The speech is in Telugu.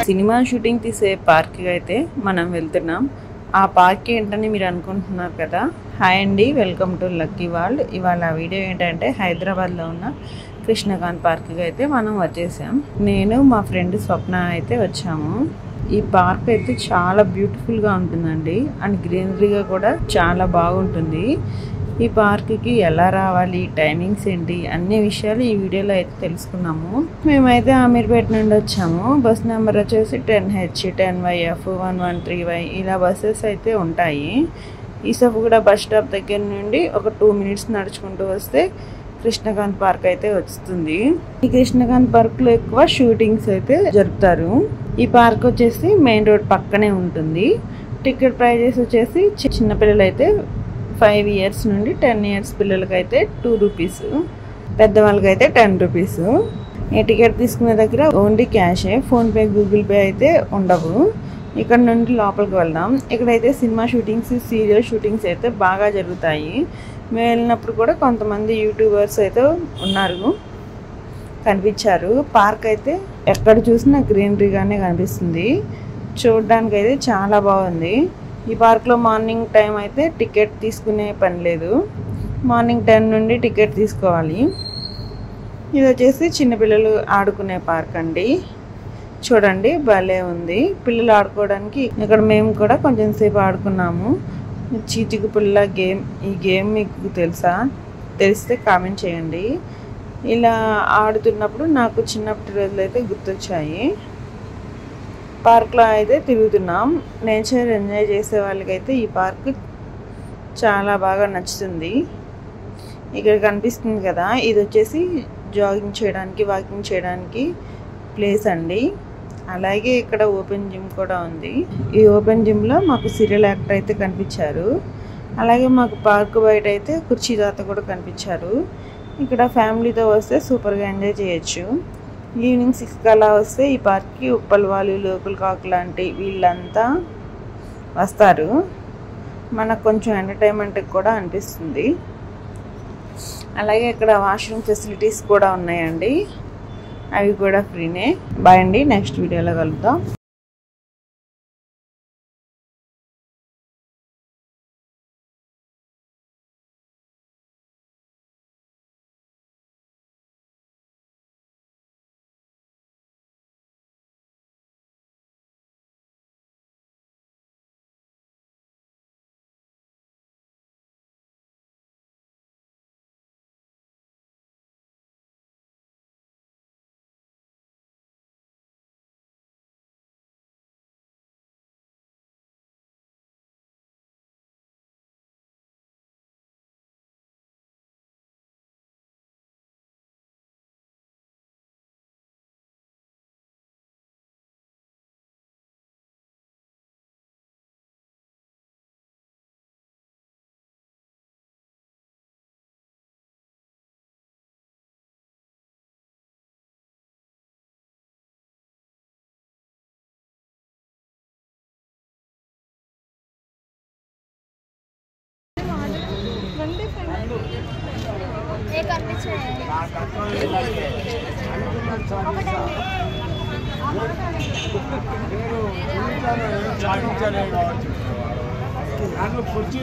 సినిమా షూటింగ్ తీసే పార్క్ అయితే మనం వెళ్తున్నాం. ఆ పార్క్ ఏంటని మీరు అనుకుంటున్నారు కదా. హాయ్ అండి, వెల్కమ్ టు లక్కీ వరల్డ్. ఇవాళ వీడియో ఏంటంటే హైదరాబాద్లో ఉన్న కృష్ణకాంత్ పార్క్కి అయితే మనం వచ్చేసాం. నేను మా ఫ్రెండ్ స్వప్న అయితే వచ్చాము. ఈ పార్క్ అయితే చాలా బ్యూటిఫుల్గా ఉంటుందండి అండ్ గ్రీనరీగా కూడా చాలా బాగుంటుంది. ఈ పార్క్కి ఎలా రావాలి, టైమింగ్స్ ఏంటి, అన్ని విషయాలు ఈ వీడియోలో అయితే తెలుసుకున్నాము. మేమైతే అమీర్పేట నుండి వచ్చాము. బస్ నెంబర్ వచ్చేసి 10H 10YF 113Y ఇలా బస్సెస్ అయితే ఉంటాయి. ఈసఫ్గూడ బస్ స్టాప్ దగ్గర నుండి ఒక 2 minutes నడుచుకుంటూ వస్తే కృష్ణకాంత్ పార్క్ అయితే వస్తుంది. ఈ కృష్ణకాంత్ పార్క్లో ఎక్కువ షూటింగ్స్ అయితే జరుపుతారు. ఈ పార్క్ వచ్చేసి మెయిన్ రోడ్ పక్కనే ఉంటుంది. టికెట్ ప్రైజెస్ వచ్చేసి చిన్నపిల్లలు అయితే 5 years నుండి 10 years పిల్లలకైతే 2 rupees, పెద్దవాళ్ళకైతే 10 rupees. ఈ టికెట్ తీసుకునే దగ్గర ఓన్లీ క్యాషే, ఫోన్పే గూగుల్ పే అయితే ఉండవు. ఇక్కడ నుండి లోపలికి వెళ్దాం. ఇక్కడైతే సినిమా షూటింగ్స్, సీరియల్ షూటింగ్స్ అయితే బాగా జరుగుతాయి. మేము వెళ్ళినప్పుడు కూడా కొంతమంది యూట్యూబర్స్ అయితే ఉన్నారు, కనిపించారు. పార్క్ అయితే ఎక్కడ చూసినా గ్రీనరీగానే కనిపిస్తుంది. చూడడానికి అయితే చాలా బాగుంది. ఈ పార్క్లో మార్నింగ్ టైం అయితే టికెట్ తీసుకునే పని లేదు. మార్నింగ్ 10 నుండి టికెట్ తీసుకోవాలి. ఇది వచ్చేసి చిన్నపిల్లలు ఆడుకునే పార్క్ అండి. చూడండి భలే ఉంది. పిల్లలు ఆడుకోవడానికి ఇక్కడ మేము కూడా కొంచెం సేపు ఆడుకున్నాము. చీచిక పుల్ల గేమ్. ఈ గేమ్ మీకు తెలుసా? తెలిస్తే కామెంట్ చేయండి. ఇలా ఆడుతున్నప్పుడు నాకు చిన్నప్పటి రోజులు అయితే గుర్తొచ్చాయి. పార్క్లో అయితే తిరుగుతున్నాం. నేచర్ ఎంజాయ్ చేసే వాళ్ళకైతే ఈ పార్క్ చాలా బాగా నచ్చుతుంది. ఇక్కడ కనిపిస్తుంది కదా, ఇది వచ్చేసి జాగింగ్ చేయడానికి, వాకింగ్ చేయడానికి ప్లేస్ అండి. అలాగే ఇక్కడ ఓపెన్ జిమ్ కూడా ఉంది. ఈ ఓపెన్ జిమ్లో మాకు సీరియల్ యాక్టర్ అయితే కనిపించారు. అలాగే మాకు పార్క్ బయట అయితే కుర్చీ తాత కూడా కనిపించారు. ఇక్కడ ఫ్యామిలీతో వస్తే సూపర్గా ఎంజాయ్ చేయొచ్చు. ఈవినింగ్ 6 కల్లా వస్తే ఈ పార్క్కి ఉప్పల్ వాళ్ళు, లోకల్ కాకు లాంటి వీళ్ళంతా వస్తారు. మనకు కొంచెం ఎంటర్టైన్మెంట్కి కూడా అనిపిస్తుంది. అలాగే ఇక్కడ వాష్రూమ్ ఫెసిలిటీస్ కూడా ఉన్నాయండి, అవి కూడా ఫ్రీనే. బాయ్ అండి, నెక్స్ట్ వీడియోలో కలుద్దాం. కుర్చీ